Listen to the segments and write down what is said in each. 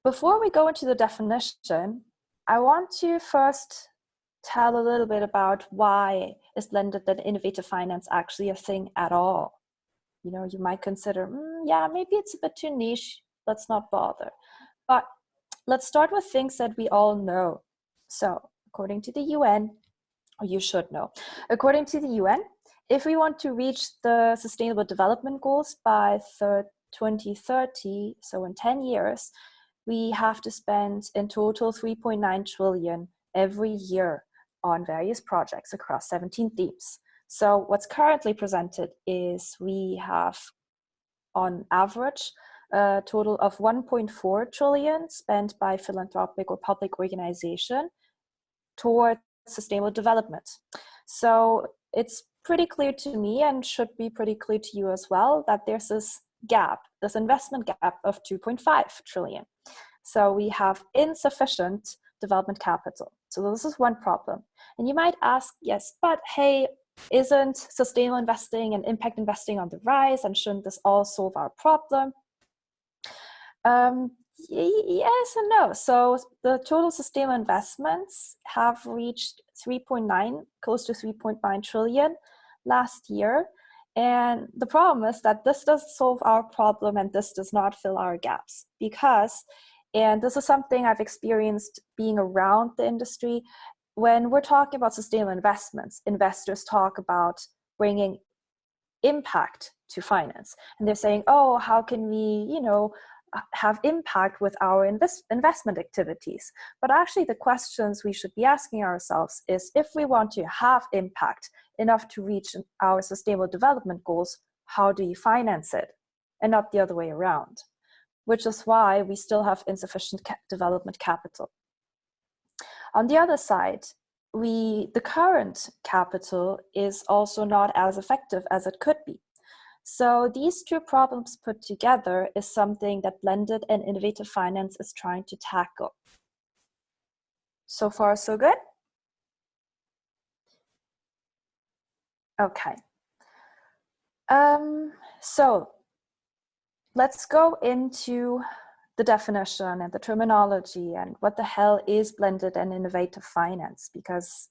Before we go into the definition, I want to first tell a little bit about why is blended and innovative finance actually a thing at all. You know, you might consider, yeah, maybe it's a bit too niche, let's not bother. But let's start with things that we all know. So according to the UN, or you should know, according to the UN, if we want to reach the Sustainable Development Goals by 2030, so in 10 years, we have to spend in total 3.9 trillion every year on various projects across 17 themes. So what's currently presented is we have on average a total of 1.4 trillion spent by philanthropic or public organization towards sustainable development. So it's pretty clear to me, and should be pretty clear to you as well, that there's this gap, this investment gap of 2.5 trillion. So we have insufficient development capital. So this is one problem. And you might ask, yes, but hey, isn't sustainable investing and impact investing on the rise, and shouldn't this all solve our problem? Yes and no. So the total sustainable investments have reached 3.9, close to 3.9 trillion last year. And the problem is that this does solve our problem and this does not fill our gaps, because, and this is something I've experienced being around the industry, when we're talking about sustainable investments, investors talk about bringing impact to finance. And they're saying, oh, how can we, have impact with our investment activities? But actually the questions we should be asking ourselves is, if we want to have impact enough to reach our sustainable development goals, how do you finance it? And not the other way around, which is why we still have insufficient development capital. On the other side, the current capital is also not as effective as it could be. So these two problems put together is something that blended and innovative finance is trying to tackle. So far, so good? Okay. So let's go into the definition and the terminology and what the hell is blended and innovative finance, because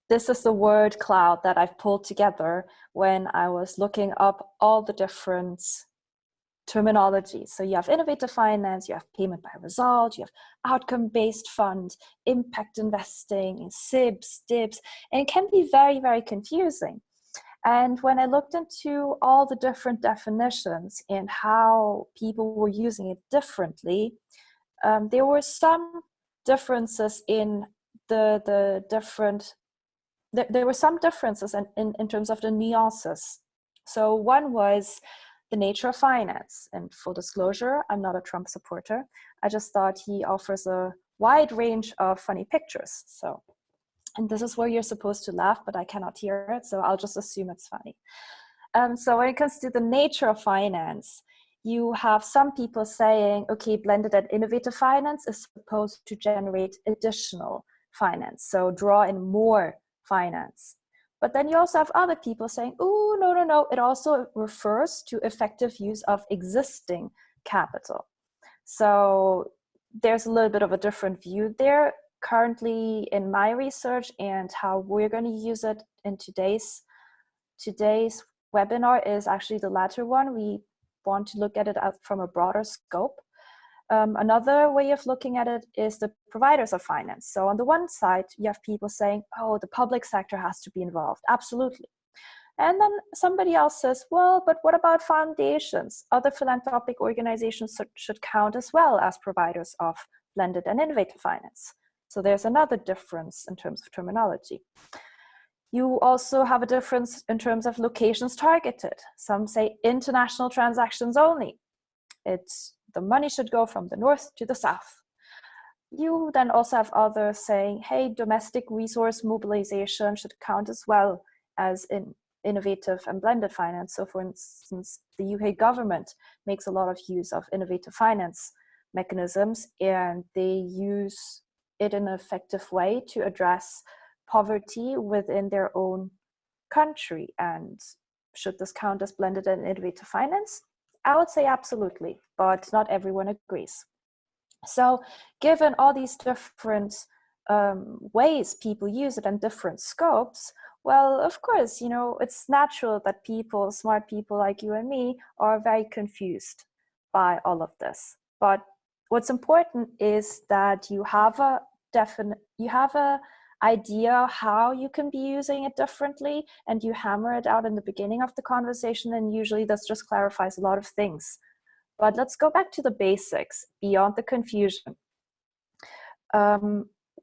this is the word cloud that I've pulled together when I was looking up all the different terminologies. So you have innovative finance, you have payment by result, you have outcome-based fund, impact investing, SIBs, DIBs, and it can be very, very confusing. And when I looked into all the different definitions and how people were using it differently, there were some differences in the different, there were some differences in terms of the nuances. So one was the nature of finance. And full disclosure, I'm not a Trump supporter. I just thought he offers a wide range of funny pictures. So, and this is where you're supposed to laugh, but I cannot hear it, so I'll just assume it's funny. So when it comes to the nature of finance, you have some people saying, okay, blended and innovative finance is supposed to generate additional finance, so draw in more finance. But then you also have other people saying, oh, no, it also refers to effective use of existing capital. So there's a little bit of a different view there. Currently in my research and how we're going to use it in today's webinar is actually the latter one. We want to look at it from a broader scope. Another way of looking at it is the providers of finance. So on the one side, you have people saying, oh, the public sector has to be involved. Absolutely. And then somebody else says, well, but what about foundations? Other philanthropic organizations should count as well as providers of blended and innovative finance. So there's another difference in terms of terminology. You also have a difference in terms of locations targeted. Some say international transactions only. The money should go from the north to the south. You then also have others saying, hey, domestic resource mobilization should count as well as in innovative and blended finance. So for instance, the UK government makes a lot of use of innovative finance mechanisms, and they use it in an effective way to address poverty within their own country. And should this count as blended and innovative finance? I would say absolutely, but not everyone agrees. So given all these different ways people use it and different scopes, well, of course, you know, it's natural that people, smart people like you and me, are very confused by all of this. But what's important is that you have a idea how you can be using it differently, and you hammer it out in the beginning of the conversation, and usually this just clarifies a lot of things. But let's go back to the basics, beyond the confusion.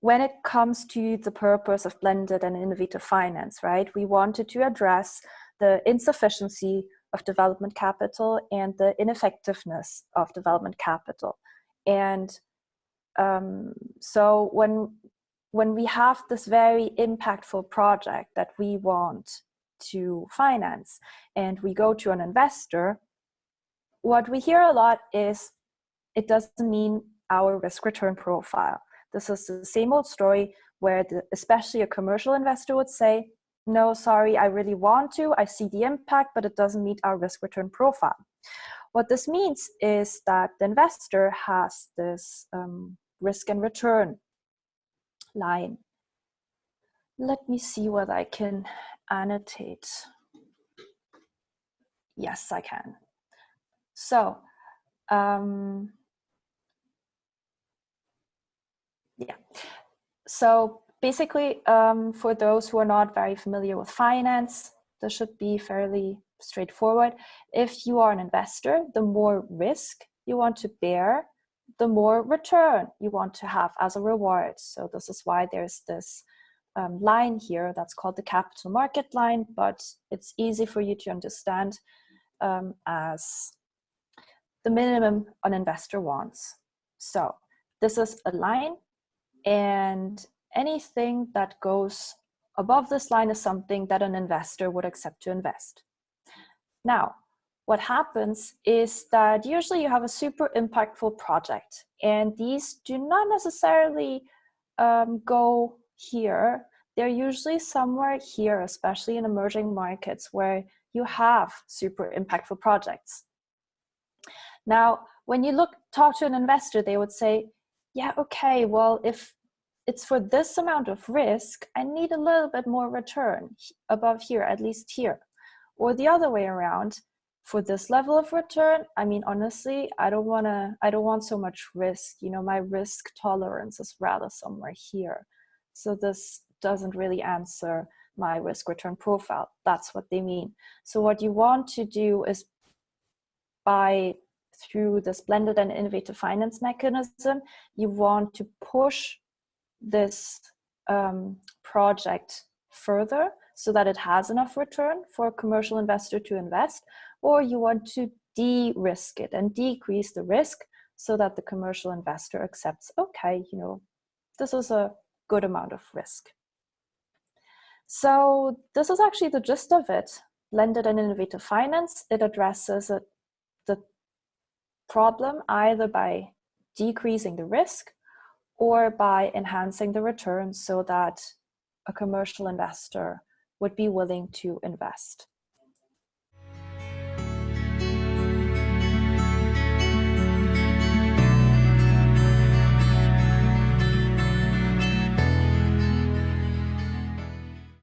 When it comes to the purpose of blended and innovative finance, right, we wanted to address the insufficiency of development capital and the ineffectiveness of development capital. And so when we have this very impactful project that we want to finance and we go to an investor, what we hear a lot is it doesn't meet our risk return profile. This is the same old story where especially a commercial investor would say, no, sorry, I really want to, I see the impact, but it doesn't meet our risk return profile. What this means is that the investor has this risk and return line. Let me see what I can annotate. Yes, I can. So, yeah. So basically, for those who are not very familiar with finance, this should be fairly straightforward. If you are an investor, the more risk you want to bear, the more return you want to have as a reward. So this is why there's this line here that's called the capital market line, but it's easy for you to understand as the minimum an investor wants. So this is a line, and anything that goes above this line is something that an investor would accept to invest. Now, what happens is that usually you have a super impactful project, and these do not necessarily go here. They're usually somewhere here, especially in emerging markets where you have super impactful projects. Now, when you talk to an investor, they would say, yeah, okay, well, if it's for this amount of risk, I need a little bit more return above here, at least here. Or the other way around, for this level of return, I mean, honestly, I don't want so much risk. You know, my risk tolerance is rather somewhere here. So this doesn't really answer my risk return profile. That's what they mean. So what you want to do is through this blended and innovative finance mechanism, you want to push this project further so that it has enough return for a commercial investor to invest, or you want to de-risk it and decrease the risk so that the commercial investor accepts, okay, you know, this is a good amount of risk. So this is actually the gist of it. Blended and innovative finance, it addresses the problem either by decreasing the risk or by enhancing the return so that a commercial investor would be willing to invest.